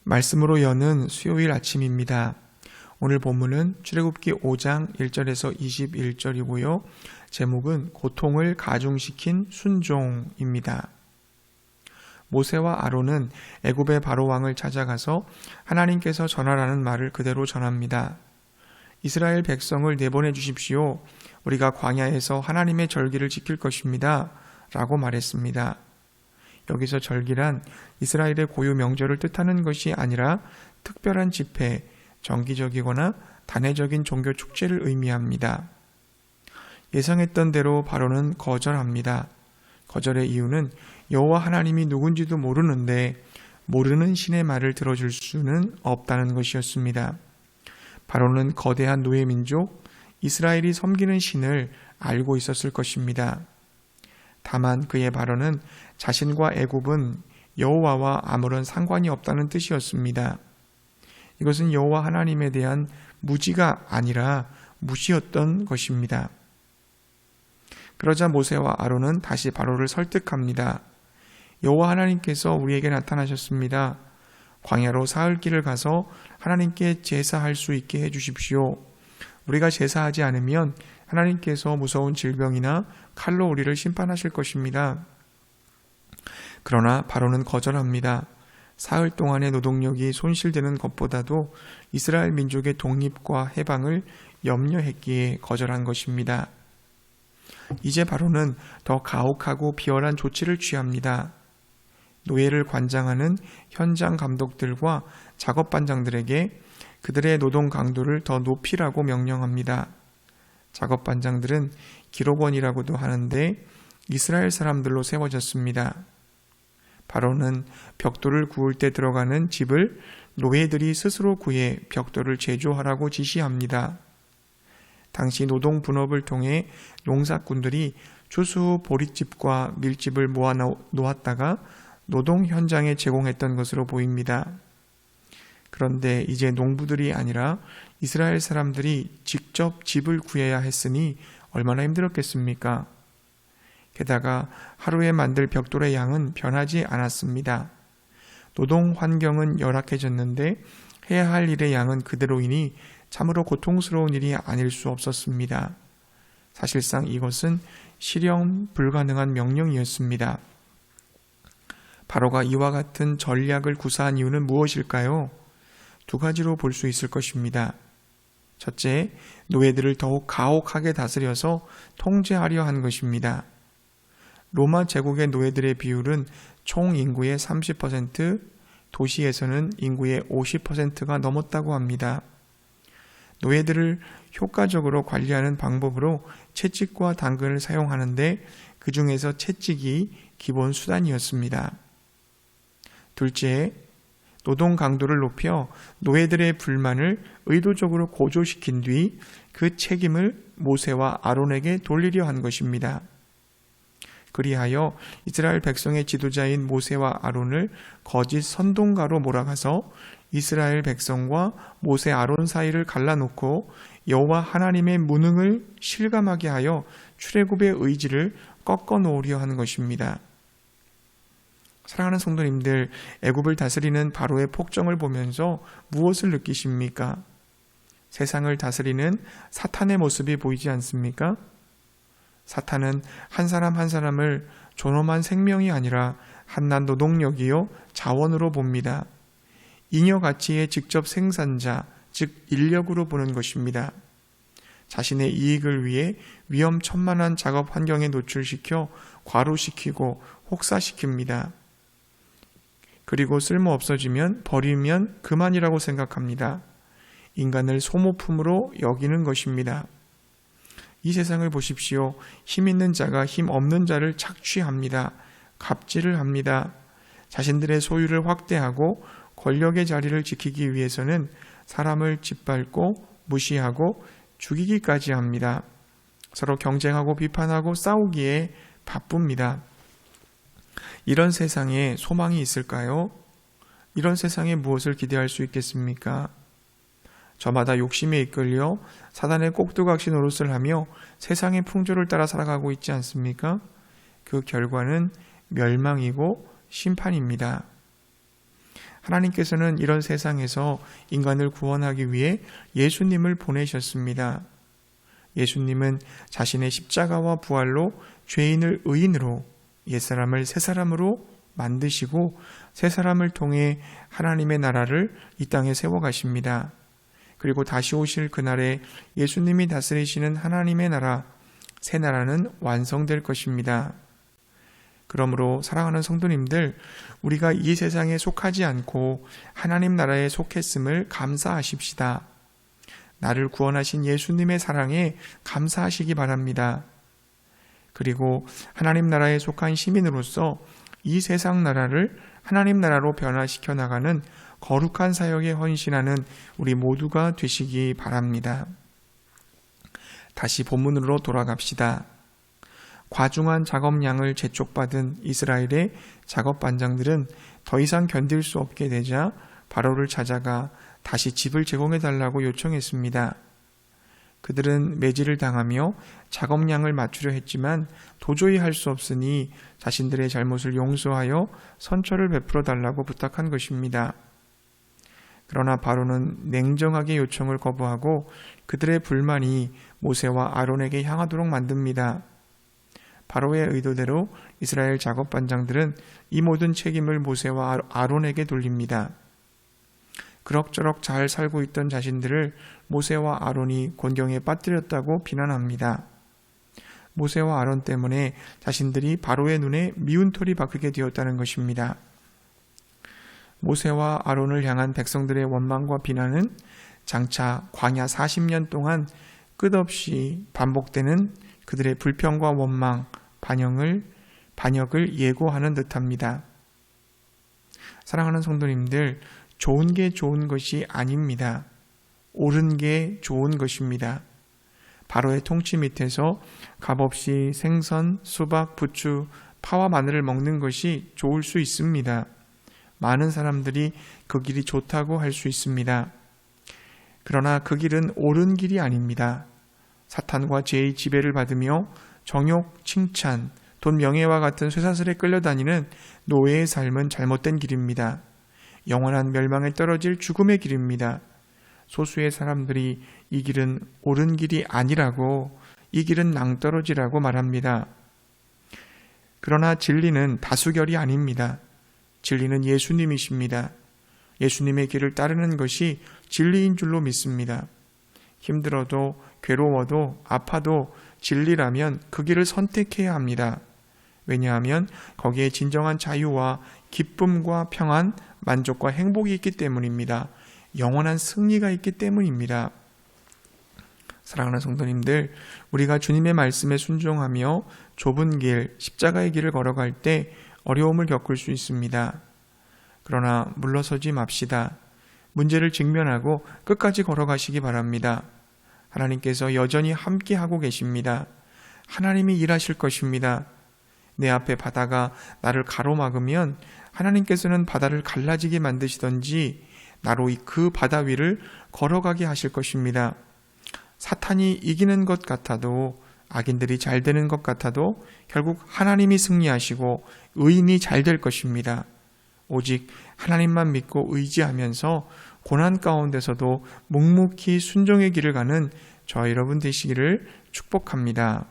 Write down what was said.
말씀으로 여는 수요일 아침입니다. 오늘 본문은 출애굽기 5장 1절에서 21절이고요. 제목은 고통을 가중시킨 순종입니다. 모세와 아론은 애굽의 바로 왕을 찾아가서 하나님께서 전하라는 말을 그대로 전합니다. 이스라엘 백성을 내보내 주십시오. 우리가 광야에서 하나님의 절기를 지킬 것입니다. 라고 말했습니다. 여기서 절기란 이스라엘의 고유 명절을 뜻하는 것이 아니라 특별한 집회, 정기적이거나 단회적인 종교 축제를 의미합니다. 예상했던 대로 바로는 거절합니다. 거절의 이유는 여호와 하나님이 누군지도 모르는데 모르는 신의 말을 들어줄 수는 없다는 것이었습니다. 바로는 거대한 노예 민족 이스라엘이 섬기는 신을 알고 있었을 것입니다. 다만 그의 발언은 자신과 애굽은 여호와와 아무런 상관이 없다는 뜻이었습니다. 이것은 여호와 하나님에 대한 무지가 아니라 무시였던 것입니다. 그러자 모세와 아론은 다시 바로를 설득합니다. 여호와 하나님께서 우리에게 나타나셨습니다. 광야로 사흘 길을 가서 하나님께 제사할 수 있게 해주십시오. 우리가 제사하지 않으면 하나님께서 무서운 질병이나 칼로 우리를 심판하실 것입니다. 그러나 바로는 거절합니다. 사흘 동안의 노동력이 손실되는 것보다도 이스라엘 민족의 독립과 해방을 염려했기에 거절한 것입니다. 이제 바로는 더 가혹하고 비열한 조치를 취합니다. 노예를 관장하는 현장 감독들과 작업반장들에게 그들의 노동 강도를 더 높이라고 명령합니다. 작업반장들은 기록원이라고도 하는데 이스라엘 사람들로 세워졌습니다. 바로는 벽돌을 구울 때 들어가는 집을 노예들이 스스로 구해 벽돌을 제조하라고 지시합니다. 당시 노동 분업을 통해 농사꾼들이 추수 후 보릿집과 밀집을 모아 놓았다가 노동 현장에 제공했던 것으로 보입니다. 그런데 이제 농부들이 아니라 이스라엘 사람들이 직접 집을 구해야 했으니 얼마나 힘들었겠습니까? 게다가 하루에 만들 벽돌의 양은 변하지 않았습니다. 노동 환경은 열악해졌는데 해야 할 일의 양은 그대로이니 참으로 고통스러운 일이 아닐 수 없었습니다. 사실상 이것은 실현 불가능한 명령이었습니다. 바로가 이와 같은 전략을 구사한 이유는 무엇일까요? 두 가지로 볼 수 있을 것입니다. 첫째, 노예들을 더욱 가혹하게 다스려서 통제하려 한 것입니다. 로마 제국의 노예들의 비율은 총 인구의 30%, 도시에서는 인구의 50%가 넘었다고 합니다. 노예들을 효과적으로 관리하는 방법으로 채찍과 당근을 사용하는데 그 중에서 채찍이 기본 수단이었습니다. 둘째, 노동 강도를 높여 노예들의 불만을 의도적으로 고조시킨 뒤 그 책임을 모세와 아론에게 돌리려 한 것입니다. 그리하여 이스라엘 백성의 지도자인 모세와 아론을 거짓 선동가로 몰아가서 이스라엘 백성과 모세 아론 사이를 갈라놓고 여호와 하나님의 무능을 실감하게 하여 출애굽의 의지를 꺾어 놓으려 하는 것입니다. 사랑하는 성도님들, 애굽을 다스리는 바로의 폭정을 보면서 무엇을 느끼십니까? 세상을 다스리는 사탄의 모습이 보이지 않습니까? 사탄은 한 사람 한 사람을 존엄한 생명이 아니라 한낱 노동력이요 자원으로 봅니다. 잉여 가치의 직접 생산자, 즉 인력으로 보는 것입니다. 자신의 이익을 위해 위험천만한 작업 환경에 노출시켜 과로시키고 혹사시킵니다. 그리고 쓸모 없어지면 버리면 그만이라고 생각합니다. 인간을 소모품으로 여기는 것입니다. 이 세상을 보십시오. 힘 있는 자가 힘 없는 자를 착취합니다. 갑질을 합니다. 자신들의 소유를 확대하고 권력의 자리를 지키기 위해서는 사람을 짓밟고 무시하고 죽이기까지 합니다. 서로 경쟁하고 비판하고 싸우기에 바쁩니다. 이런 세상에 소망이 있을까요? 이런 세상에 무엇을 기대할 수 있겠습니까? 저마다 욕심에 이끌려 사단의 꼭두각시 노릇을 하며 세상의 풍조를 따라 살아가고 있지 않습니까? 그 결과는 멸망이고 심판입니다. 하나님께서는 이런 세상에서 인간을 구원하기 위해 예수님을 보내셨습니다. 예수님은 자신의 십자가와 부활로 죄인을 의인으로, 옛사람을 새사람으로 만드시고 새사람을 통해 하나님의 나라를 이 땅에 세워가십니다. 그리고 다시 오실 그날에 예수님이 다스리시는 하나님의 나라, 새 나라는 완성될 것입니다. 그러므로 사랑하는 성도님들, 우리가 이 세상에 속하지 않고 하나님 나라에 속했음을 감사하십시다. 나를 구원하신 예수님의 사랑에 감사하시기 바랍니다. 그리고 하나님 나라에 속한 시민으로서 이 세상 나라를 하나님 나라로 변화시켜 나가는 거룩한 사역에 헌신하는 우리 모두가 되시기 바랍니다. 다시 본문으로 돌아갑시다. 과중한 작업량을 재촉받은 이스라엘의 작업반장들은 더 이상 견딜 수 없게 되자 바로를 찾아가 다시 집을 제공해달라고 요청했습니다. 그들은 매질을 당하며 작업량을 맞추려 했지만 도저히 할 수 없으니 자신들의 잘못을 용서하여 선처를 베풀어 달라고 부탁한 것입니다. 그러나 바로는 냉정하게 요청을 거부하고 그들의 불만이 모세와 아론에게 향하도록 만듭니다. 바로의 의도대로 이스라엘 작업반장들은 이 모든 책임을 모세와 아론에게 돌립니다. 그럭저럭 잘 살고 있던 자신들을 모세와 아론이 곤경에 빠뜨렸다고 비난합니다. 모세와 아론 때문에 자신들이 바로의 눈에 미운 털이 박히게 되었다는 것입니다. 모세와 아론을 향한 백성들의 원망과 비난은 장차 광야 40년 동안 끝없이 반복되는 그들의 불평과 원망, 반역을 예고하는 듯합니다. 사랑하는 성도님들, 좋은 게 좋은 것이 아닙니다. 옳은 게 좋은 것입니다. 바로의 통치 밑에서 값없이 생선, 수박, 부추, 파와 마늘을 먹는 것이 좋을 수 있습니다. 많은 사람들이 그 길이 좋다고 할 수 있습니다. 그러나 그 길은 옳은 길이 아닙니다. 사탄과 죄의 지배를 받으며 정욕, 칭찬, 돈, 명예와 같은 쇠사슬에 끌려다니는 노예의 삶은 잘못된 길입니다. 영원한 멸망에 떨어질 죽음의 길입니다. 소수의 사람들이 이 길은 옳은 길이 아니라고, 이 길은 낭떠러지라고 말합니다. 그러나 진리는 다수결이 아닙니다. 진리는 예수님이십니다. 예수님의 길을 따르는 것이 진리인 줄로 믿습니다. 힘들어도 괴로워도 아파도 진리라면 그 길을 선택해야 합니다. 왜냐하면 거기에 진정한 자유와 기쁨과 평안, 만족과 행복이 있기 때문입니다. 영원한 승리가 있기 때문입니다. 사랑하는 성도님들, 우리가 주님의 말씀에 순종하며 좁은 길, 십자가의 길을 걸어갈 때 어려움을 겪을 수 있습니다. 그러나 물러서지 맙시다. 문제를 직면하고 끝까지 걸어가시기 바랍니다. 하나님께서 여전히 함께하고 계십니다. 하나님이 일하실 것입니다. 내 앞에 바다가 나를 가로막으면 하나님께서는 바다를 갈라지게 만드시던지 나로 그 바다 위를 걸어가게 하실 것입니다. 사탄이 이기는 것 같아도, 악인들이 잘 되는 것 같아도 결국 하나님이 승리하시고 의인이 잘 될 것입니다. 오직 하나님만 믿고 의지하면서 고난 가운데서도 묵묵히 순종의 길을 가는 저와 여러분 되시기를 축복합니다.